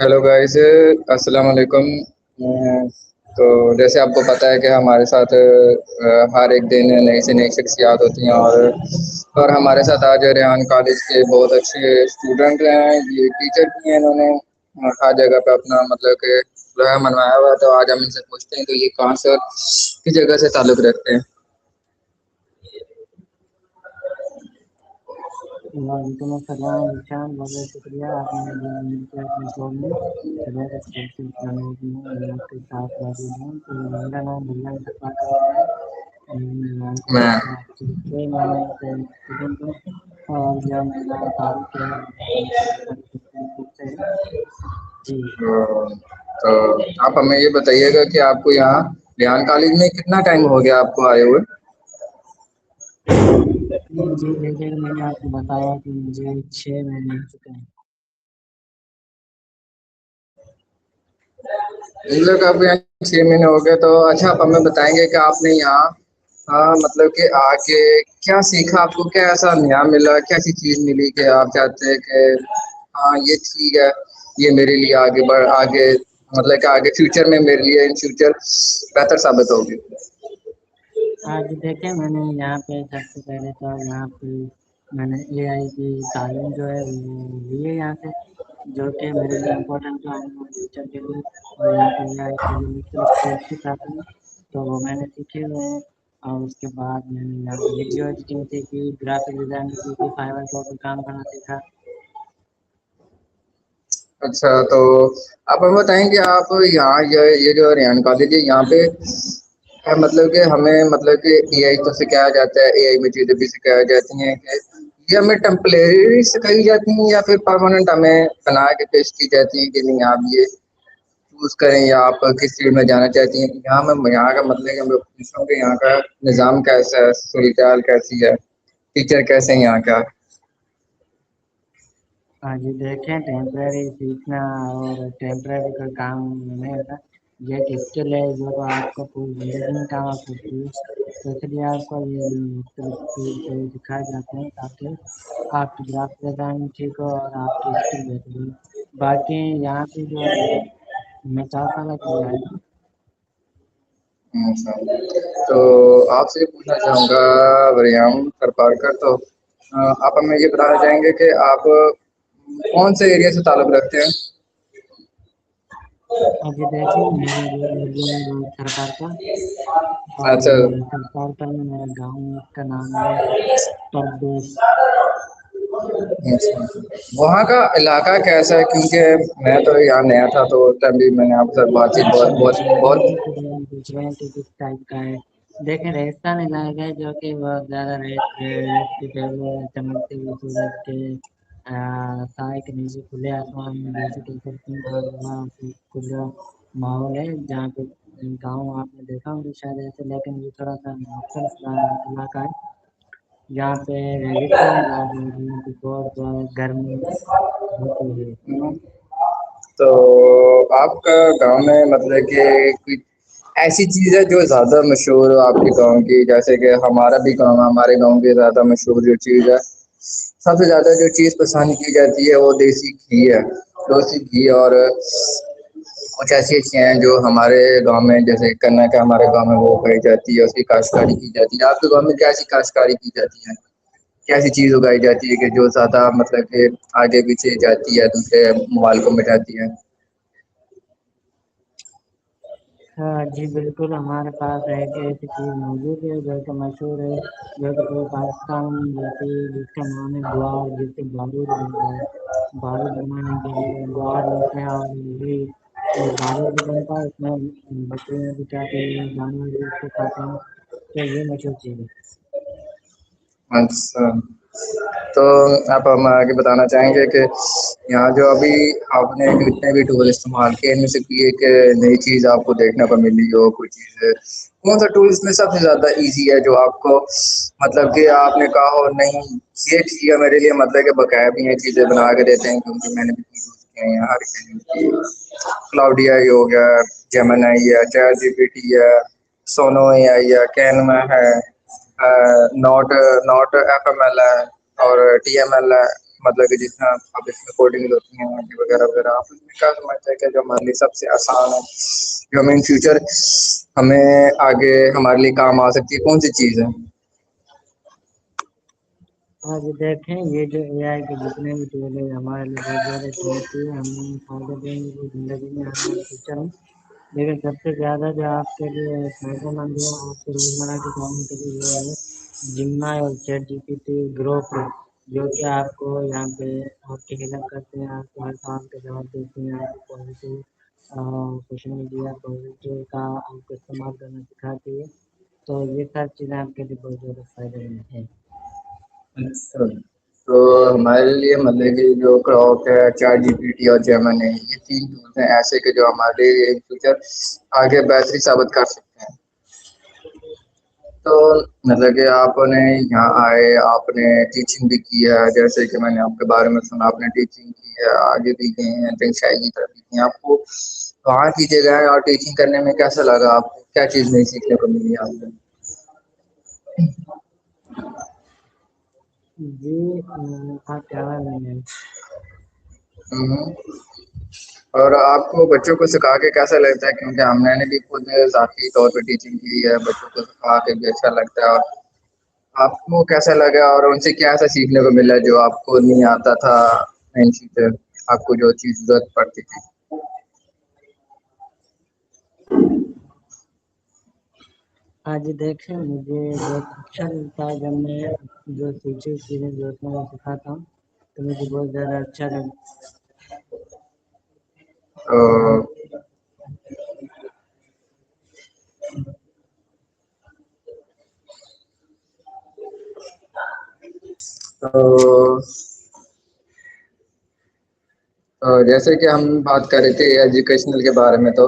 Hello guys, السلام علیکم۔ ام، تو جیسے آپ کو پتہ ہے کہ ہمارے ساتھ ہر ایک دن نئی سے نئی شخصیات ہوتی ہیں، اور ہمارے ساتھ آج ریحان کالج کے بہت اچھے اسٹوڈنٹ ہیں، یہ ٹیچر بھی ہیں، انہوں نے ہر جگہ پہ اپنا مطلب کہ جو ہے منوایا ہوا ہے۔ تو آج ہم ان سے پوچھتے ہیں کہ یہ کہاں سے اور کس جگہ سے تعلق رکھتے ہیں۔ وعلیکم السلام ارشان، بہت بہت شکریہ آپ نے مجھے کیا اپنے شو میں صبح آپ کے ساتھ موجود ہوں۔ تو میرا نام بلّہ اتفاق ہے، میں میں کالج میں نے ایک اسٹوڈنٹ ہوں، اور جو میرا تعلق ہے سے ہے۔ جی تو آپ ہمیں یہ بتائیے گا کہ آپ کو یہاں ریحان کالج میں کتنا ٹائم ہو گیا آپ کو آئے ہوئے؟ جی جیسے کہ میں نے آپ کو بتایا کہ مجھے 6 مہینے ہو چکے ہیں۔ مطلب آپ یہاں 6 مہینے ہو گئے، تو اچھا آپ ہمیں بتائیں گے کہ آپ نے یہاں مطلب کہ آگے کیا سیکھا، آپ کو کیا ایسا نیا ملا، کیسی چیز ملی کہ آپ چاہتے ہیں کہ ہاں یہ ٹھیک ہے، یہ میرے لیے آگے مطلب کہ آگے فیوچر میں میرے لیے ان فیوچر بہتر ثابت ہوگی۔ آج دیکھیں میں نے یہاں پہ سب سے پہلے تو یہاں پہ میں نے اے آئی کی تعلیم جو ہے وہ لی ہے یہاں سے، جو کہ میرے لیے امپورٹنٹ ہے فیوچر کے لیے۔ اور یہاں پہ اے آئی کے لیے مختلف ٹولس بھی آتے ہیں، تو وہ میں نے سیکھے ہوئے ہیں۔ اور اس کے بعد میں نے یہاں پہ ویڈیو ایڈیٹنگ سیکھی، گرافک ڈیزائننگ سیکھی، فائبر پر کام کرنا سیکھا۔ اچھا، تو آپ ہمیں بتائیں کہ آپ یہاں یہ جو ریحان کالج ہے یہاں پہ مطلب کہ ہمیں مطلب کہ اے آئی تو سکھایا جاتا ہے، اے آئی میں چیزیں بھی سکھائی جاتی ہیں کہ یہ ہمیں ٹیمپلیری سکھائی جاتی ہیں یا پھر پرماننٹ ہمیں بنا کے پیش کی جاتی ہیں کہ نہیں آپ یہ چوز کریں، یا آپ کس فیلڈ میں جانا چاہتی ہیں؟ یہاں کا مطلب کہ ہم لوگ پوچھ رہے ہیں کہ یہاں کا نظام کیسا ہے، صورتحال کیسی ہے، ٹیچر کیسے ہیں یہاں کا؟ ہاں جی دیکھیں، ٹیمپرری سیکھنا اور ٹیمپرری کا کام نہیں ہوتا، یہ ایک اسکل ہے جو آپ کو پوری زندگی میں کام آ سکتی ہے۔ تو اس لیے آپ کو یہ مختلف سکھائے جاتے ہیں تاکہ آپ کی گرافک ڈیزائن ٹھیک ہو اور آپ کی اسکل بہتر ہو۔ باقی یہاں پہ جو میں 4 سال کے لیے آیا ہوں۔ تو آپ سے پوچھنا چاہوں گا ریحان ترپارکر، تو آپ ہمیں یہ بتانا چاہیں گے کہ آپ کون سے ایریا سے تعلق رکھتے ہیں؟ ابھی دیکھیں میرا جو ایریا ہے وہ سرکار کا، اور اچھا سرکار کا میرا گاؤں کا نام ہے پردیش۔ وہاں کا علاقہ کیسا ہے؟ کیونکہ میں تو یہاں نیا تھا، تو تبھی میں نے آپ سے بات چیت اچھا بہت اچھا، بہت مجھے تو پوچھ رہے ہیں کہ کس ٹائپ کا ہے۔ دیکھیں ریگستان علاقہ ہے، جو کہ بہت زیادہ ریت کی پہلے چمکتے ہوئے سورج کے سائے کے نیچے کھلے آسمان میں جیسے کہ کھلا ماحول ہے، جہاں پہ گاؤں آپ نے دیکھا ہوگا شاید ایسے، لیکن یہ تھوڑا سا مختلف علاقہ ہے۔ یہاں پہ ریگستان علاقہ ہے، بہت گرمی ہوتی ہے۔ تو آپ کا گاؤں میں مطلب کہ ایسی چیز ہے جو زیادہ مشہور ہو آپ کے گاؤں کی؟ جیسے کہ ہمارا بھی گاؤں، ہمارے گاؤں کی زیادہ مشہور جو چیز ہے، سب سے زیادہ جو چیز پسند کی جاتی ہے وہ دیسی گھی ہے۔ دیسی گھی اور کچھ ایسی چیزیں ہیں جو ہمارے گاؤں میں، جیسے کرنا کا ہمارے گاؤں میں وہ اگائی جاتی ہے، اس کی کاشتکاری کی جاتی ہے۔ آپ کے گاؤں میں کیسی کاشتکاری کی جاتی ہے، کیسی چیز اگائی جاتی ہے کہ جو زیادہ مطلب کہ آگے پیچھے جاتی ہے، دوسرے ممالکوں میں جاتی ہے؟ ہاں جی بالکل، ہمارے پاس ایک ایسی چیز موجود ہے جو کہ مشہور ہے، جو کہ پورے پاکستان میں جاتی ہے، جس کا نام ہے گوار، جس سے بارود بنتا ہے۔ بارود بنانے کے لیے گوار لیتے ہیں، اور بھی بارود بھی بنتا ہے، اس میں بکریاں بھی کھاتی ہیں، جانور بھی اس کو کھاتے ہیں، تو یہ مشہور چیز ہے۔ اچھا، تو آپ ہم آگے بتانا چاہیں گے کہ یہاں جو ابھی آپ نے جتنے بھی ٹول استعمال کیے، ان میں سے کوئی ایک نئی چیز آپ کو دیکھنے کو ملی ہو، کوئی چیز کون سا ٹول اس میں سب سے زیادہ ایزی ہے جو آپ کو مطلب کہ آپ نے کہا ہو نہیں یہ ٹھیک ہے میرے لیے، مطلب کہ بقایا بھی یہ چیزیں بنا کے دیتے ہیں کیونکہ میں نے بھی یوز کیے ہیں ہر چیز؟ کلاؤڈ اے آئی ہو گیا، جیمنائی ہے، چیٹ جی پی ٹی ہے، سونو اے آئی ہے، کینوا ہے، نوٹ ایف ایم ایل ہے، اور ٹی ایم ایل ہے۔ مطلب کہ جتنا اب اس میں کوڈنگ ہوتی ہیں وغیرہ وغیرہ، آپ اس میں کیا سمجھتے ہیں کہ جو ہمارے لیے سب سے آسان ہے، جو ہمیں ان فیوچر ہمیں آگے ہمارے لیے کام آ سکتی ہے، کون سی چیز ہے؟ آج دیکھیں یہ جو اے آئی کے جتنے بھی ٹول ہے ہمارے لیے بہت زیادہ قیمتی ہے، ہم فائدہ دیں گے کہ زندگی میں آنے والے فیوچر میں، لیکن سب سے زیادہ جو آپ کے لیے فائدہ مند ہے آپ کے روزمرہ کے کاموں کے لیے وہ ہے جمنا اور ChatGPT group, جو کہ آپ کو یہاں پہ آپ کی ہیلپ کرتے ہیں، آپ کو ہر کام کا جواب دیتے ہیں، آپ کو پازیٹیو سوشل میڈیا پازیٹیو کا آپ کو استعمال کرنا سکھاتی ہے، تو یہ سب چیزیں آپ کے لیے بہت زیادہ فائدہ مند ہے۔ اچھا، تو ہمارے لیے مطلب کہ جو کراک ہے، چیٹ جی پی ٹی اور جیمن ہے، یہ تین ٹولس ہیں ایسے کہ جو ہمارے فیوچر آگے بہتری ثابت کر سکتے ہیں۔ تو مطلب کہ آپ نے یہاں آئے، آپ نے ٹیچنگ بھی کی ہے، جیسے کہ میں نے آپ کے بارے میں سنا آپ نے ٹیچنگ کی ہے، آگے بھی گئے ہیں کئی شاید کی طرف بھی گئے ہیں، آپ کو وہاں کی جگہ ہے اور ٹیچنگ کرنے میں کیسا لگا؟ آپ کو کیا چیز نہیں سیکھنے کو ملی آپ کو؟ جی آپ کیا نہیں ہے۔ اور آپ کو بچوں کو سکھا کے کیسا لگتا ہے؟ کیونکہ ہم نے بھی خود ذاتی طور پہ ٹیچنگ کی ہے، بچوں کو سکھا کے بھی اچھا لگتا ہے۔ اور آپ کو کیسا لگا اور ان سے کیا ایسا سیکھنے کو ملا جو آپ کو نہیں آتا تھا؟ نہیں سیکھتے آپ کو جو چیز ضرورت پڑتی تھی؟ آج دیکھیں مجھے بہت اچھا لگتا ہے جب میں جو ٹیچر چیزیں جو ہوتی ہیں وہ سکھاتا ہوں تو مجھے بہت زیادہ اچھا لگتا تو جیسے کہ ہم بات کر رہے تھے ایجوکیشنل کے بارے میں، تو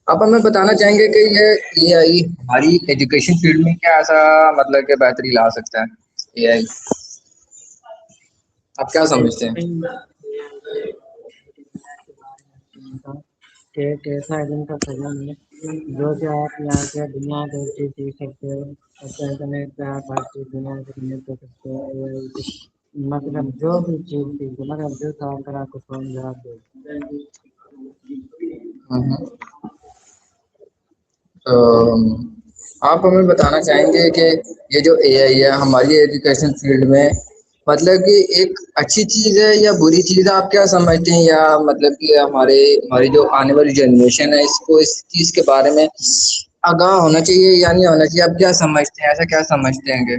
آپ ہمیں بتانا چاہیں گے کہ یہ اے آئی ہماری ایجوکیشن فیلڈ میں کیا ایسا مطلب کہ بہتری لا سکتا ہے؟ اے آئی آپ کیا سمجھتے ہیں؟ کہ ایک ایسا علم کا قدم ہے جو کہ آپ یہاں سے دنیا کو چیز سیکھ سکتے ہو، انٹرنیٹ پہ آپ ہر چیز دنیا سے کنیکٹ کر سکتے ہو، مطلب جو بھی چیز سیکھو مطلب جو سوال کر آپ کو فون جواب دے۔ تو آپ ہمیں بتانا چاہیں گے کہ یہ جو اے آئی ہے ہماری ایجوکیشن فیلڈ میں مطلب کہ ایک اچھی چیز ہے یا بری چیز ہے؟ آپ کیا سمجھتے ہیں؟ یا مطلب کہ ہماری جو آنے والی جنریشن ہے اس کو اس چیز کے بارے میں آگاہ ہونا چاہیے یا نہیں ہونا چاہیے؟ آپ کیا سمجھتے ہیں؟ ایسا کیا سمجھتے ہیں کہ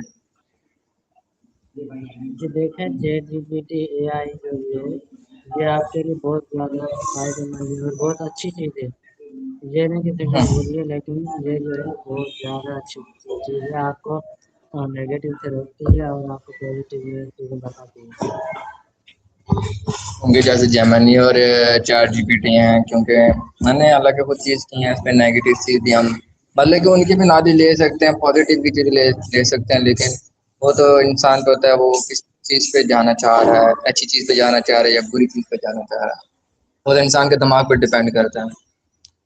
کہ دیکھیں chat G P T A آئی جو ہے یہ آپ کے لیے بہت زیادہ فائدے مند ہے اور بہت اچھی چیز ہے، یہ نہیں کہ صرف بری ہے، لیکن یہ جو ہے بہت زیادہ اچھی چیز ہے، آپ کو نیگیٹو سے روکتی ہے اور آپ کو پازیٹیو چیزیں بتاتی ہے۔ کیونکہ جیسے جیمنی اور چیٹ جی پی ٹی ہیں، کیونکہ میں نے الگ کچھ چیز کی ہیں اس پہ نیگیٹو چیز بھی ہم مطلب کہ ان کی بھی نادی لے سکتے ہیں، پازیٹیو بھی چیز لے سکتے ہیں، لیکن وہ تو انسان پہ ہوتا ہے وہ کس چیز پہ جانا چاہ رہا ہے، اچھی چیز پہ جانا چاہ رہا ہے یا بری چیز پہ جانا چاہ رہا ہے، وہ تو انسان کے دماغ پہ ڈپینڈ کرتا ہے۔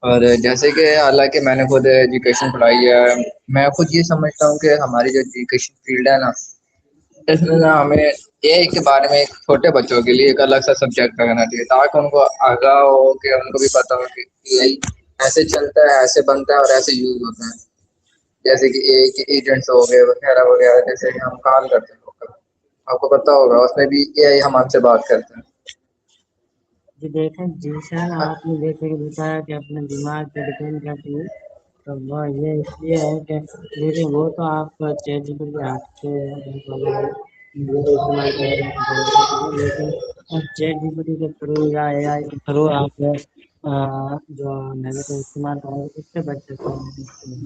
اور جیسے کہ حالانکہ میں نے خود ایجوکیشن پڑھائی ہے، میں خود یہ سمجھتا ہوں کہ ہماری جو ایجوکیشن فیلڈ ہے نا اس میں نا ہمیں اے آئی کے بارے میں چھوٹے بچوں کے لیے ایک الگ سا سبجیکٹ رکھنا چاہیے تاکہ ان کو آگاہ ہو، کہ ان کو بھی پتا ہو کہ اے آئی ایسے چلتا ہے، ایسے بنتا ہے اور ایسے یوز ہوتا ہے، جیسے کہ اے آئی کے ایجنٹس ہو گئے وغیرہ وغیرہ، جیسے کہ ہم کام کرتے ہیں آپ کو پتا ہوگا اس میں بھی اے آئی ہم آپ سے بات کرتے ہیں۔ جی دیکھیں جیسا آپ نے جیسے کہ بتایا کہ اپنے دماغ پہ ڈپینڈ کرتی ہے، تو وہ یہ اس لیے ہے کہ لیکن وہ تو آپ چیٹ جی پی ٹی آپ کے استعمال کرتے ہیں، لیکن چیٹ جی پی ٹی کے تھرو یا اے آئی کے تھرو آپ جو نیگیٹو استعمال کریں اس سے بچ سکتے ہیں۔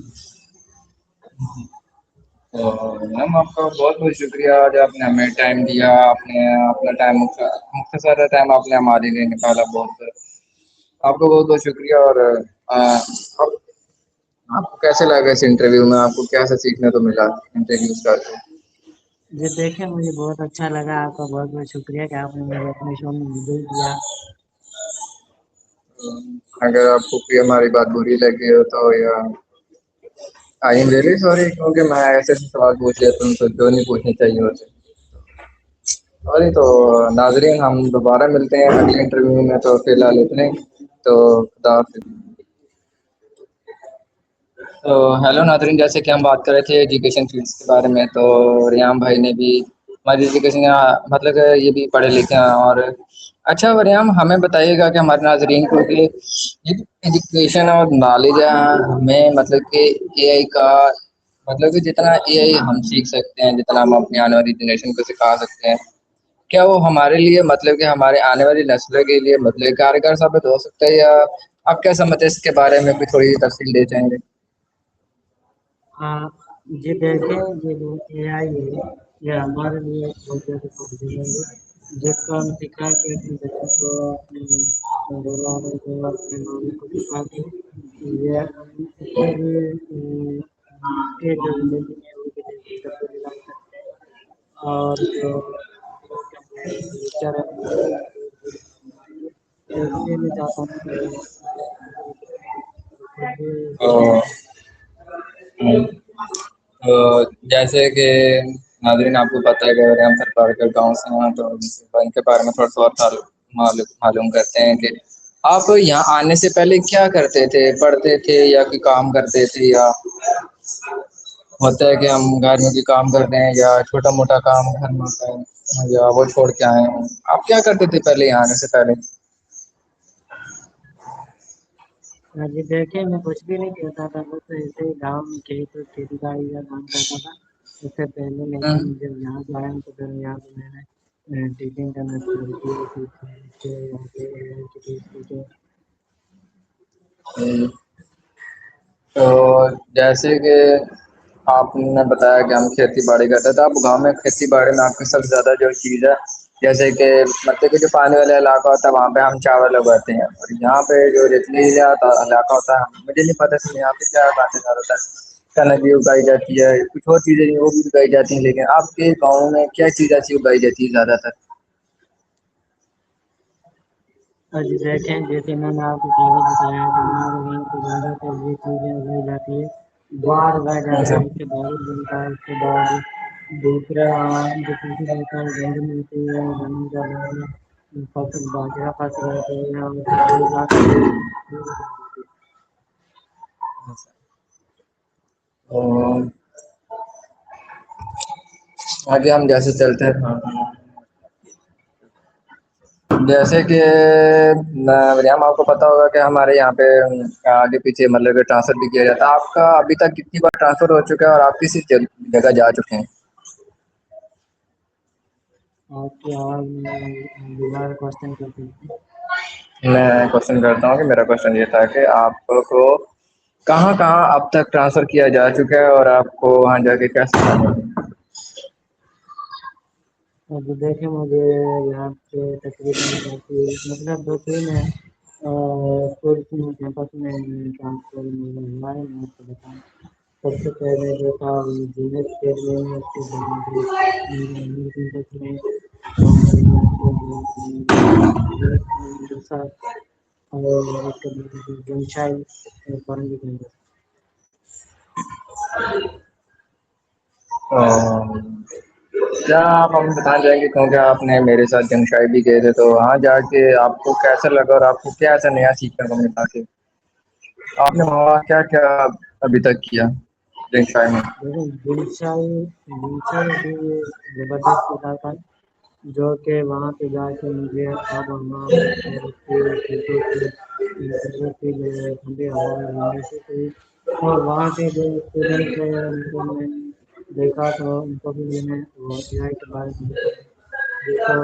میم آپ کا بہت بہت شکریہ آج آپ نے ہمیں ٹائم دیا، آپ نے اپنا ٹائم مختصر ٹائم آپ نے ہمارے لیے نکالا، بہت آپ کو بہت بہت شکریہ۔ اور آپ کو کیسے لگا اس انٹرویو میں؟ آپ کو کیسا سیکھنے کو ملا انٹرویو کر کے؟ جی دیکھیں مجھے بہت اچھا لگا، آپ کا بہت بہت شکریہ کہ آپ نے مجھے اپنے شو میں موجود کیا۔ اگر آپ کو کوئی ہماری بات بری لگی ہو تو یا آئی ایم ریئلی سوری، کیونکہ میں ایسے سوال پوچھ لیتا ہوں تو جو نہیں پوچھنے چاہیے ہوتے۔ وہی تو ناظرین، ہم دوبارہ ملتے ہیں اگلے انٹرویو میں، تو فی الحال اتنے تو خدا حافظ۔ تو ہیلو ناظرین، جیسے کہ ہم بات کر رہے تھے ایجوکیشن فیلڈس کے بارے میں، تو ریام بھائی نے بھی ہماری ایجوکیشن مطلب کہ یہ بھی پڑھے لکھے ہیں اور اچھا ریام ہمیں بتائیے گا کہ ہمارے ناظرین کو کہ ایجوکیشن اور نالج ہمیں مطلب کہ اے آئی کا مطلب کہ جتنا اے آئی ہم سیکھ سکتے ہیں، جتنا ہم اپنی آنے والی جنریشن کو سکھا سکتے ہیں، کیا وہ ہمارے لیے مطلب کہ ہمارے آنے والی نسلوں کے لیے مطلب کارگر ثابت ہو سکتا ہے، یا آپ کیا سمجھتے ہیں اس کے بارے میں بھی تھوڑی تفصیل دے جائیں گے؟ ہاں جی، دیکھیں یہ جو اے آئی ہے یہ ہمارے لیے بہت زیادہ فائدے ہے، جس کو ہم سکھا کے اپنے بچوں کو اپنے والے کو اپنے مالی کو سکھا کے یہ اس سے بھی اس کے جو زندگی ہے وہ بھی تبدیلی لا سکتے ہیں، اور جو فیوچر ہے تو اس لیے میں چاہتا ہوں کہ تو جیسے کہ ناظرین آپ کو پتہ ہے کہ ہم سرکار کے گاؤں سے ہیں، تو ان کے بارے میں تھوڑا سا اور معلوم کرتے ہیں کہ آپ یہاں آنے سے پہلے کیا کرتے تھے، پڑھتے تھے یا کوئی کام کرتے تھے، یا ہوتا ہے کہ ہم گھر میں بھی کام کرتے ہیں یا چھوٹا موٹا کام گھر میں ہوتا ہے یا وہ چھوڑ کے آئے ہیں؟ آپ کیا کرتے تھے پہلے یہاں آنے سے پہلے؟ جی دیکھیں میں کچھ بھی نہیں کہتا تھا، وہ تو ایسے ہی گاؤں میں کھیتی باڑی کا کام کرتا تھا اس سے پہلے، لیکن جب یہاں سے آیا تو پھر یہاں پہ میں نے ٹیچنگ کرنا شروع کی، تو جیسے کہ آپ نے بتایا کہ ہم کھیتی باڑی کرتے ہیں، تو آپ گاؤں میں کھیتی باڑی میں آپ کی سب سے زیادہ جو چیز ہے، جیسے کہ مطلب کہ جو پانی والا علاقہ ہوتا ہے وہاں پہ ہم چاول اگاتے ہیں، اور یہاں پہ جو ریتیلا علاقہ ہوتا ہے مجھے نہیں پتا کہ یہاں پہ کیا باتیں ہوتا ہے، کنک بھی اگائی جاتی ہے، کچھ اور چیزیں وہ بھی اگائی جاتی ہیں، لیکن آپ کے گاؤں میں کیا چیز ایسی اگائی جاتی ہے زیادہ تر؟ جی دیکھیں جیسے میں نے آپ کو پہلے بتایا کہ ہمارے یہاں پہ زیادہ تر یہ چیزیں اگائی جاتی ہے، جوار اگایا جاتا ہے، اس کے بعد بنتا ہے، اس کے بعد دوسرا جو فصل ہوتا ہے گندم ہوتی ہے، گندم کا بعد فصل باجرہ فصل ہوتے ہیں، اور اس کے بعد آگے ہم جیسے چلتے ہیں، جیسے کہ ریام آپ کو پتا ہوگا کہ ہمارے یہاں پہ آگے پیچھے مطلب کہ ٹرانسفر بھی کیا جاتا ہے، آپ کا ابھی تک کتنی بار ٹرانسفر ہو چکا ہے اور آپ کسی جگہ جا چکے ہیں؟ آپ کی آواز میں دوبارہ کوشچن کرتے ہیں۔ میں کوشچن کرتا ہوں کہ میرا کوشچن یہ تھا کہ آپ کو کہاں کہاں اب تک ٹرانسفر کیا جا چکا ہے اور آپ کو وہاں جا کے کیسا لگا؟ اب دیکھیں مجھے یہاں سے تقریباً کافی مطلب دو تین اسکول کیمپس میں ٹرانسفر ہوا ہے، میں آپ کو بتاؤں سب سے پہلے جو تھا جونیئر اسٹیٹ میں، اس کے بعد کیمپس میں، اور اس کے بعد دوسرا اور اس کے بعد جنشائی فارنگی کیمپس۔ کیا آپ ہمیں بتانا چاہیں گے، کیونکہ آپ نے میرے ساتھ جنشائی بھی گئے تھے، تو وہاں جا کے آپ کو کیسا لگا اور آپ کو کیا ایسا نیا سیکھنے کو ملا کہ آپ نے وہاں کیا کیا ابھی تک کیا جنشائی میں؟ لیکن جنشائی بھی زبردست علاقہ ہے، جو کہ وہاں پہ جا کے مجھے آب و ہوا خوبصورت تھی، کھیتوں کی قدرتی جو ٹھنڈی ہوا محسوس ہوئی، اور وہاں کے جو اسٹوڈنٹ تھے ان کو میں نے دیکھا تو ان کو بھی میں نے وہ اے آئی کے بارے میں بتایا، جس کو ان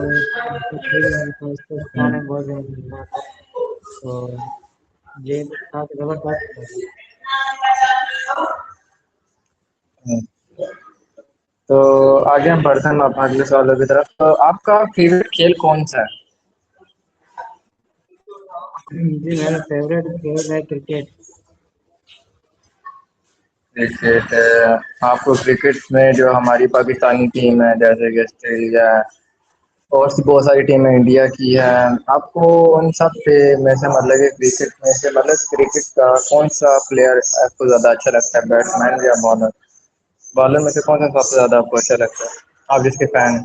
کو صحیح نہیں تھا، اس کو سکھانے میں بہت زیادہ مزہ آتا ہے، تو یہ تھا کہ زبردست لگا۔ تو آگے ہم بڑھتے ہیں اگلے سوالوں کی طرف، تو آپ کا فیوریٹ کھیل کون سا ہے؟ جی میرا فیوریٹ کھیل ہے کرکٹ۔ کرکٹ؟ آپ کو کرکٹ میں جو ہماری پاکستانی ٹیم ہے جیسے کہ آسٹریلیا ہے اور بہت ساری ٹیمیں انڈیا کی ہے، آپ کو ان سب پہ میں سے مطلب کہ کرکٹ میں سے مطلب کرکٹ کا کون سا پلیئر آپ کو زیادہ اچھا لگتا ہے، بیٹس مین یا بالر؟ بالر میں سے کون سا سب سے زیادہ آپ کو اچھا لگتا ہے، آپ جس کے فین ہیں؟